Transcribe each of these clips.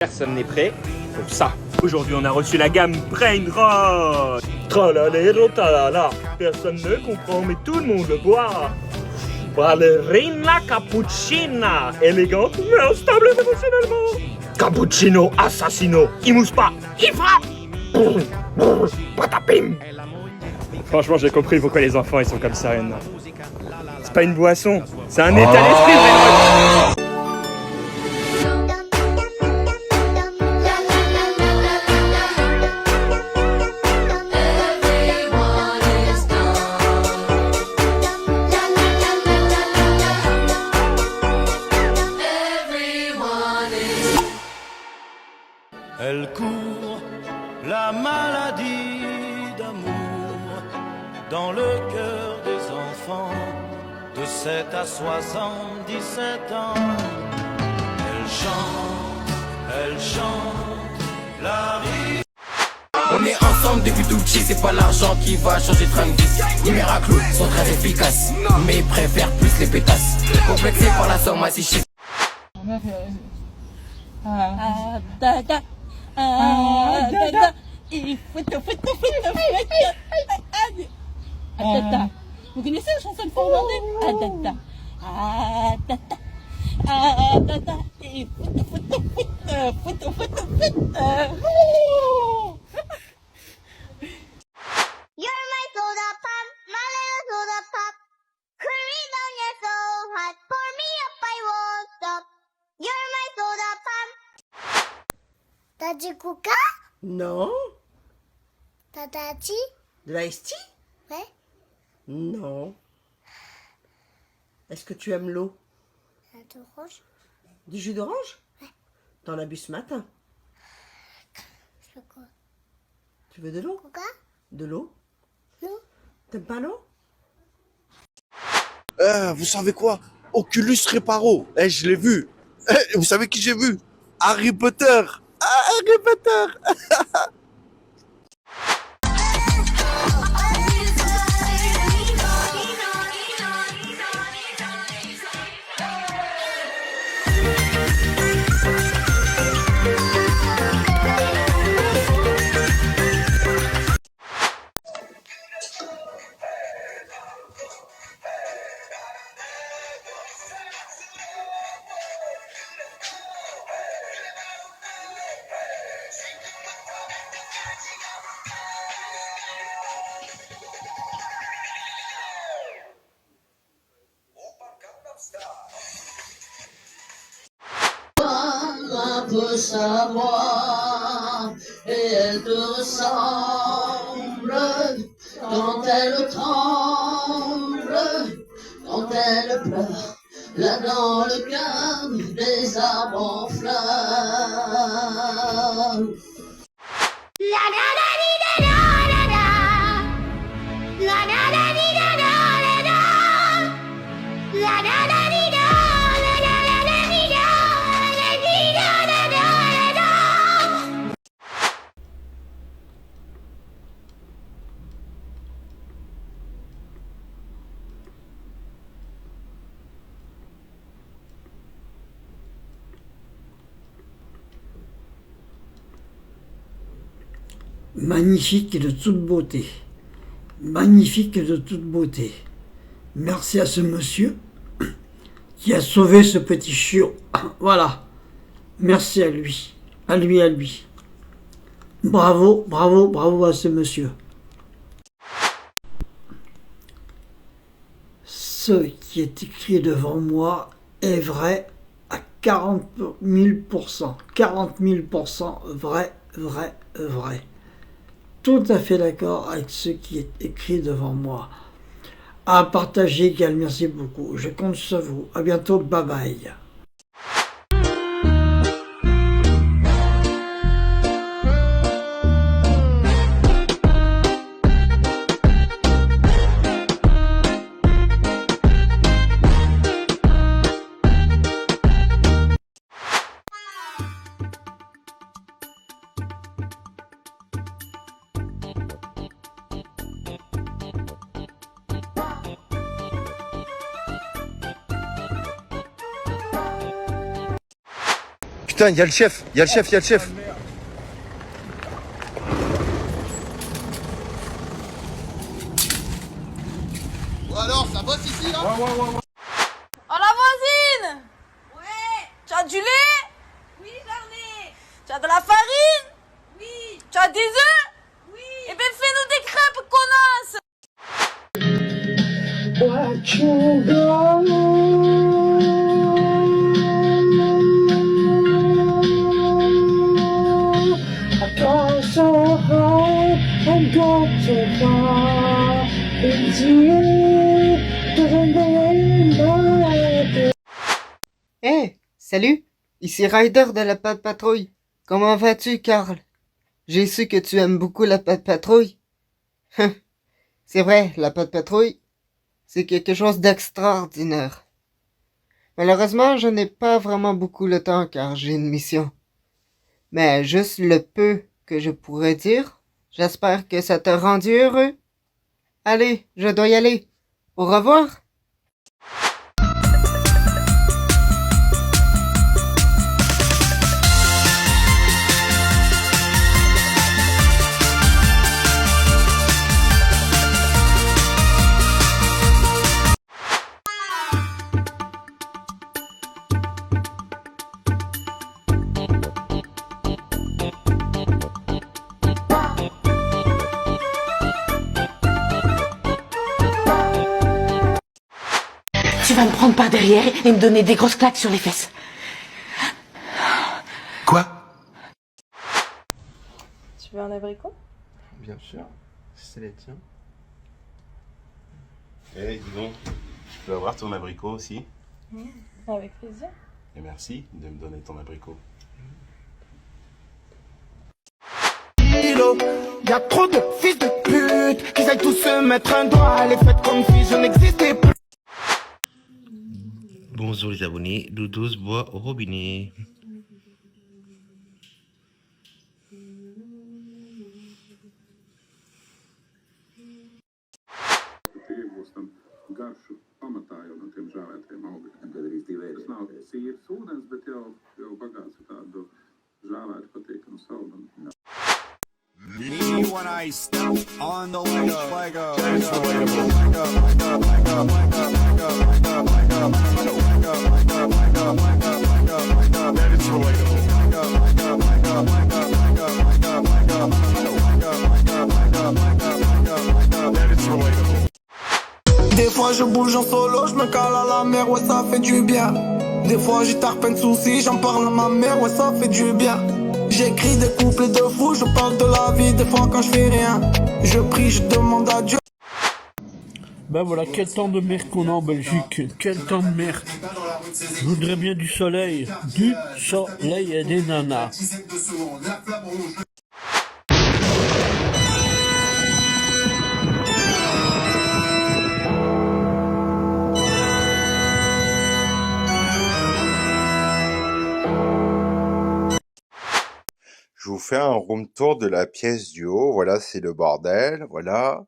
Personne n'est prêt pour ça. Aujourd'hui, on a reçu la gamme Brain Rot. Tralalero talala. Personne ne comprend, mais tout le monde le boit. Ballerina cappuccina. Élégante, mais instable émotionnellement. Cappuccino assassino. Il mousse pas, il frappe. Patapim. Franchement, j'ai compris pourquoi les enfants ils sont comme ça maintenant. C'est pas une boisson, c'est un état d'esprit, Brain Rot. Elle court, la maladie d'amour, dans le cœur des enfants, de 7 à 77 ans. Elle chante, la vie. On est ensemble depuis tout petit, c'est pas l'argent qui va changer train de vie. Les miracles sont très efficaces, mais ils préfèrent plus les pétasses. Complexés par la somme assis. Vous connaissez la chanson de finlandais? You're my soda pop, my little soda pop. Cool me down, you're so hot. Pour me up, I won't stop. You're my soda pop. T'as du coca? Non. T'as dit? De l'ice tea? Ouais. Non. Est-ce que tu aimes l'eau? T'as du rouge? Du jus d'orange? Ouais. T'en as bu ce matin. Je veux quoi? Tu veux de l'eau? Coca? De l'eau? Non. T'aimes pas l'eau? Vous savez quoi? Oculus Reparo. Je l'ai vu. Vous savez qui j'ai vu? Harry Potter. Ah, Harry Potter. Un peu sa voix et elle te ressemble quand elle tremble, quand elle pleure, là dans le cœur des arbres en fleurs. La da da di da da da da. La da da di da da da da. La da da di da da da da di da da di da da da da. Magnifique et de toute beauté. Magnifique et de toute beauté. Merci à ce monsieur qui a sauvé ce petit chiot. Voilà. Merci à lui. À lui, à lui. Bravo, bravo, bravo à ce monsieur. Ce qui est écrit devant moi est vrai à 40 000%. 40 000% vrai, vrai, vrai. Tout à fait d'accord avec ce qui est écrit devant moi. À partager, Gal, merci beaucoup. Je compte sur vous. À bientôt, bye bye. Putain, il y a le chef, il y a le chef, il y a le chef. Alors, ça bosse ici, là? Oh la voisine! Ouais! Tu as du lait? Oui, j'en ai! Tu as de la farine? Oui! Tu as des œufs? Oui! Eh bien, fais-nous des crêpes, connasse! Hey, salut! Ici Ryder de la Patte Patrouille. Comment vas-tu, Carl? J'ai su que tu aimes beaucoup la Patte Patrouille. C'est vrai, la Patte Patrouille, c'est quelque chose d'extraordinaire. Malheureusement, je n'ai pas vraiment beaucoup le temps car j'ai une mission. Mais juste le peu que je pourrais dire, j'espère que ça t'a rendu heureux. Allez, je dois y aller. Au revoir! Tu vas me prendre par derrière et me donner des grosses claques sur les fesses. Quoi? Tu veux un abricot? Bien sûr, c'est les tiens. Eh, dis donc, je peux avoir ton abricot aussi? Avec plaisir. Et merci de me donner ton abricot. Y a trop de fils de pute qui aillent tous se mettre un doigt à les fêtes comme si je n'existais plus. Bonjour les abonnés, Doudous boit au robinet. Me when I step on the Lego. Des fois je bouge en solo, je me cale à la mer, ouais ça fait du bien. Des fois j'ai tarpin de soucis, j'en parle à ma mère, ouais ça fait du bien. J'écris des couplets de fou, je parle de la vie, des fois quand je fais rien. Je prie, je demande à Dieu. Ben voilà, quel temps de merde qu'on a en Belgique, quel temps de merde. Je voudrais bien du soleil et des nanas. Je vous fais un room tour de la pièce du haut. Voilà, c'est le bordel. Voilà.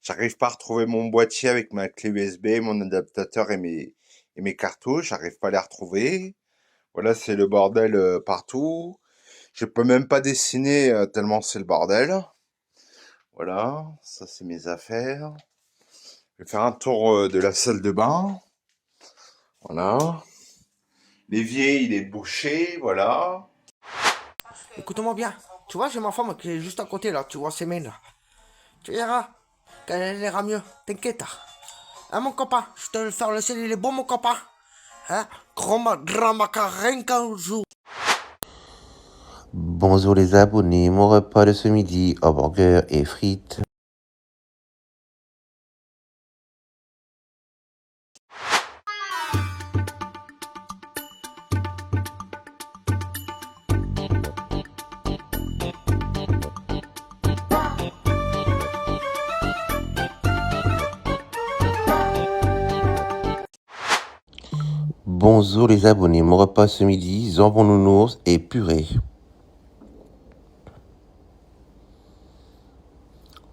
J'arrive pas à retrouver mon boîtier avec ma clé USB, mon adaptateur et mes cartouches. J'arrive pas à les retrouver. Voilà, c'est le bordel partout. Je peux même pas dessiner tellement c'est le bordel. Voilà, ça c'est mes affaires. Je vais faire un tour de la salle de bain. Voilà. L'évier, il est bouché, voilà. Écoute-moi bien, tu vois j'ai ma femme qui est juste à côté là, tu vois ses mains là. Tu verras, quand elle ira mieux, t'inquiète. Hein mon copain, je te le faire le ciel, il est bon mon copain. Hein, drama rien qu'un jour. Bonjour les abonnés, mon repas de ce midi, hamburger et frites. Bonjour les abonnés, mon repas ce midi, jambon nounours et purée.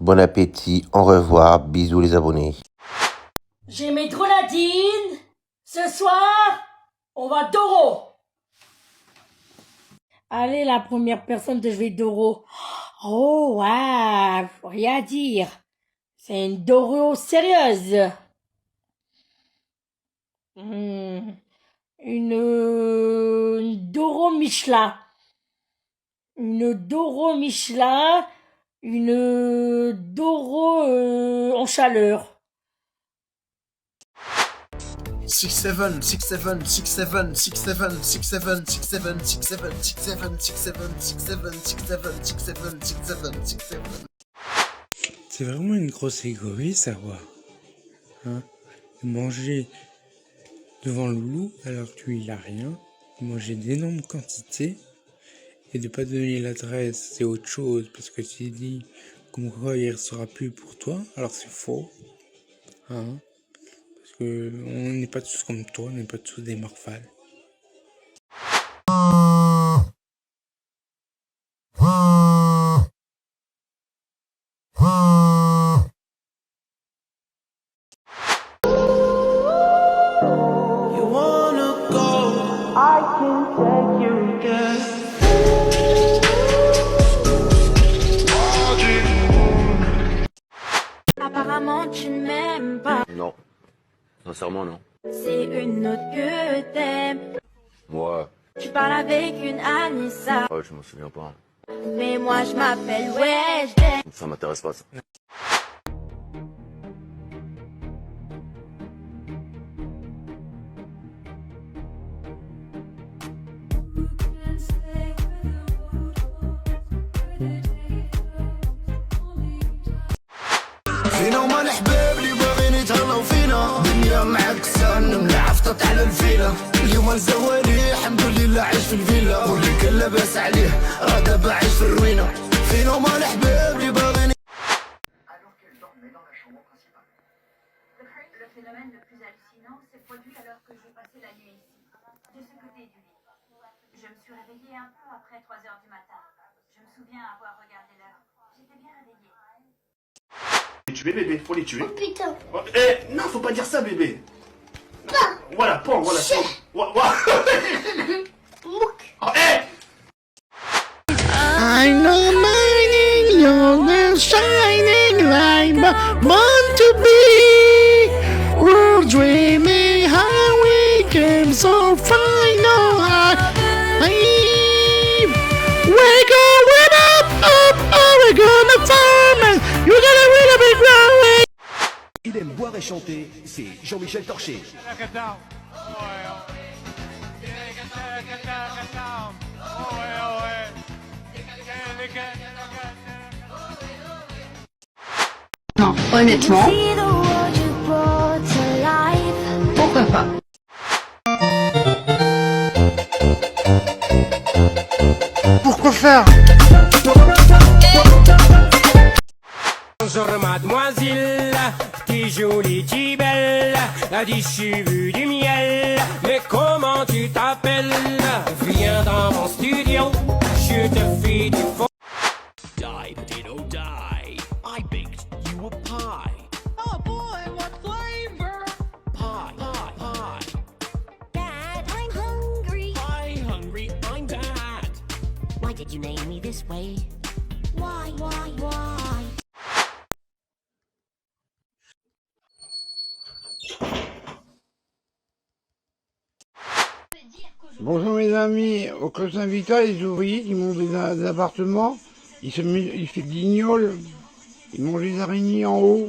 Bon appétit, au revoir, bisous les abonnés. J'ai mes grenadines. Ce soir, on va Doro. Allez, la première personne de jouer Doro. Oh, ouais, rien à dire. C'est une Doro sérieuse. Une Doro Michelin. Une Doro Michelin. Une Doro en chaleur. 6-7, 6-7, 6-7, 6-7, 6-7, 6-7, 6-7, 6-7, 6-7, 6-7. C'est vraiment une grosse égoïste à voir. Hein? Manger devant le loup alors que lui il a rien. Manger d'énormes quantités. Et de pas donner l'adresse, c'est autre chose. Parce que tu dis comme quoi il ne restera plus pour toi. Alors c'est faux. Hein? Parce que on n'est pas tous comme toi, on n'est pas tous des morphales. Apparemment tu ne m'aimes pas. Non. Sincèrement, non. C'est une autre que t'aimes. Ouais. Tu parles avec une Anissa. Ouais, je m'en souviens pas. Mais moi je m'appelle Weshden. Ça m'intéresse pas, ça. فينا وما الحباب اللي باغيين يتهلاو فينا دنيا معكسان ملعفطة على الفيلا اليوم الزوالي الحمد لله عايش في الفيلا واللي كان لاباس عليه راه دابا عايش في الروينة فينا وما الحباب اللي باغيين. Le phénomène le plus hallucinant s'est produit alors que j'ai passé la nuit ici, de ce côté du lit. Je me suis réveillée un peu après 3 heures du matin. Je me souviens avoir regardé l'heure. J'étais bien réveillée. Les tuer, bébé, faut les tuer. Oh putain. Oh, eh, non, faut pas dire ça, bébé. Pas. Voilà, pan, voilà. Chien. Oh, eh. I'm not mining your shining light, but born to be. We're dreaming how we came so far. No, we're going up, we're gonna farm, and you're gonna really be growing. Il aime boire et chanter, c'est Jean-Michel Torché. Non, honnêtement, pourquoi pas? Pourquoi faire? Bonjour mademoiselle, t'es jolie, t'es belle, la j'ai vu du miel, mais comment tu t'appelles? Viens dans mon studio, je te fais du faux. Die, potato, die. I baked you a pie. Oh boy, what flavor? Pie, pie, pie. Dad, I'm hungry. Hi, hungry, I'm Dad. Why did you name me this way? Why? Bonjour mes amis, au Club Saint-Victor, les ouvriers qui montent des appartements, ils fait de guignol, ils mangent des araignées en haut.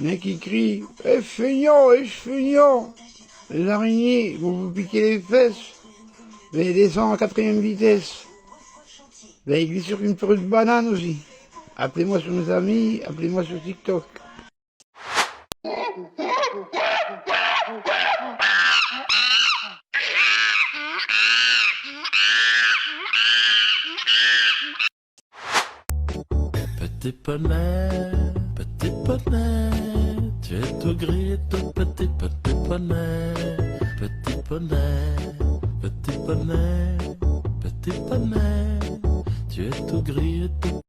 Il y en a qui crient « Eh feignant, feignant !» Les araignées vont vous piquer les fesses, vous allez descendre à 4e vitesse. Vous allez glisser sur une pelouse de banane aussi. Appelez-moi sur mes amis, appelez-moi sur TikTok. Petit poney, tu es tout gris et tout petit poney, petit poney, petit poney, petit poney, tu es tout gris et tout.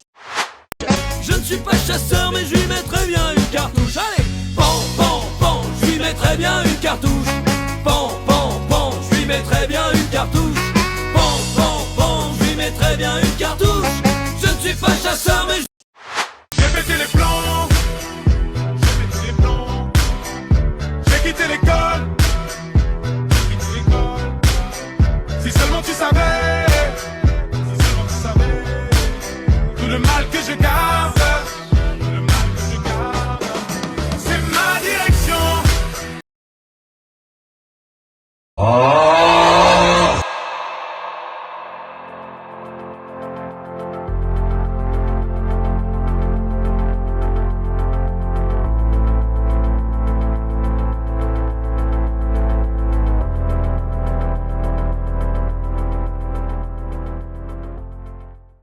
Je ne suis pas chasseur mais je lui mettrais bien une cartouche. Allez, pan, pan, pan, je lui mettrais bien une cartouche. Pan, pan, pan, je lui mettrais bien une cartouche. Pan, pan, pan, je lui une cartouche. Je ne suis pas chasseur mais j'ai pété les plombs. J'ai quitté l'école. Si seulement tu savais, tout le mal que je garde, c'est ma direction.